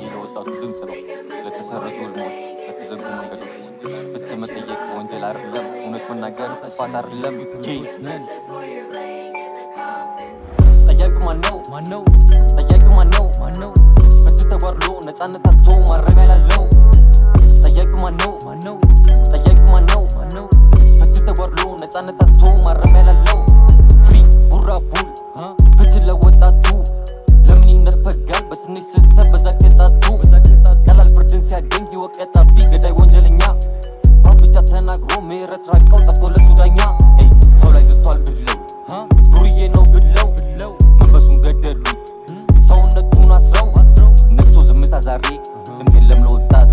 የወጣቱ ድምፅ ነው ለተሰረዙ ህልሞች፣ ለተዘጉ መንገዶች። ፍትህ መጠየቅ ወንጀል አይደለም፣ እውነት መናገር ጥፋት አይደለም። ጠያቂው ማነው? ጠያቂው ማነው? ፍትህ ተጓድሎ ነፃነት አጥቶ ማረሚያ ላለው። ጠያቂው ማነው? ጠያቂው ማነው? ፍትህ ተጓድሎ ነፃነት አጥቶ ማረሚያ ላለው። ፍሪ ቡራቡል ፍትህ ለወጣቱ ለምን ይነፈጋል በትንሽ ስህተት በዛ ቅጣቱ። ቀላል ፍርድን ሲያገኝ ህይወት ቀጣቢ ገዳይ ወንጀለኛ ብቻ ተናግሮ ምህረት ራቀው ጠፍቶ ለሱ ዳኛ። ሰው ላይ ዝቷል ብለው ዱርዬ ነው ብለው መንፈሱን ገደሉ ሰውነቱን አስረው። ነግቶ ዝምታ ዛሬ ድምፅ የለም ለወጣት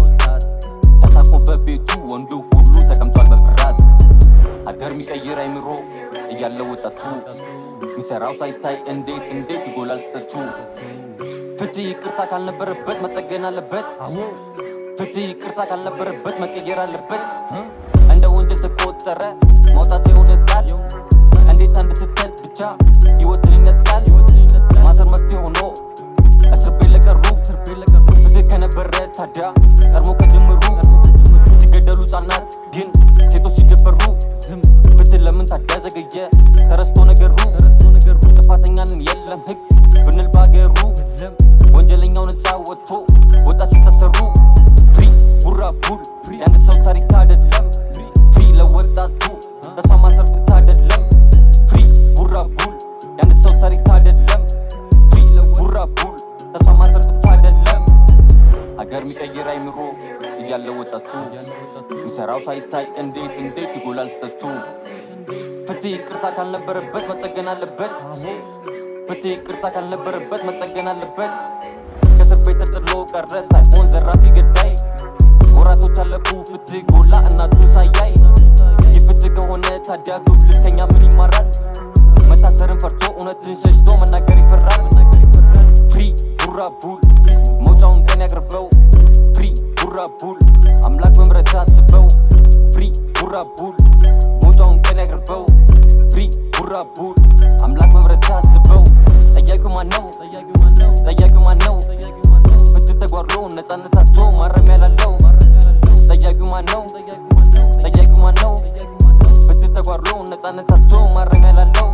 ተሳቆ በቤቱ ወንዱ ሁሉ ተቀምጧል በፍርሃት። ሀገር ሚቀይር አይምሮ እያለ ወጣቱ ሚሰራው ሳይታይ እንዴት ይጎላል ስተቱ። ፍትህ ይቅርታ ካልነበረበት መጠገን አለበት። ፍትህ ይቅርታ ካልነበረበት መቀየር አለበት። እንደ ወንጀል ተቆጠረ መውጣት ይሆንታል። እንዴት አንድ ስህተት ብቻ ህይወትን ይነጣል። ማሰር መፍትሄ ሆኖ እስር ቤት ለቀሩ ፍትህ ከነበረ ታዲያ ቀድሞ ከጅምሩ ሲገደሉ ህጻናት ግን ሴቶች ሲደፈሩ ፍትህ ለምን ታዲያ ዘገየ? ተረስቶ ነገሩ ጥፋተኛንን የለም ህግ ብንል ባገሩ ወንጀለኛው ነፃ ወጥቶ ወጣት ሲታሰሩ። ፍሪ ቡራቡል የአንድ ሰው ታሪክ አይደለም። ፍሪ ለወጣቱ ተስፋ ማሰር ፍትህ አይደለም። ፍሪ ቡራቡል የአንድ ሰው ታሪክ አይደለም። ፍሪ ቡራቡል ተስፋ ማሰር ፍትህ አይደለም። ሀገር ሚቀይር አይምሮ እያለ ወጣቱ ሚሰራው ሳይታይ እንዴት ይጎላል ስተቱ። ፍትህ ይቅርታ ካልነበረበት መጠገን አለበት። ፍትህ ይቅርታ ካልነበረበት መጠገን አለበት። ከእስር ቤት ተጥሎ ቀረ ሳይሆን ዘራፊ ገዳይ። ወራቶች አለፉ ፍትህ ጎላ እናቱን ሳያይ። ይህ ፍትህ ከሆነ ታዲያ ትውልድ ከኛ ምን ይማራል? መታሰርን ፈርቶ እውነትን ሸሽቶ መናገር ይፈራል። ፍሪ ቡራቡል መውጫውን ቀን ያቅርበው። ፍሪ ቡራቡል አምላክ በምህረት አስበው። ፍሪ ቡራቡል መውጫውን ቀን ያቅርበው። ፍሪ ቡራቡል አምላክ በምህረት አስበው። ጠያቂው ማነው? ጠያቂው ማነው? ፍትህ ተጓድሎ ነፃነት አጥቶ ማረሚያ ላለው። ጠያቂው ማነው? ጠያቂው ማነው? ፍትህ ተጓድሎ ነፃነት አጥቶ ማረሚያ ላለው።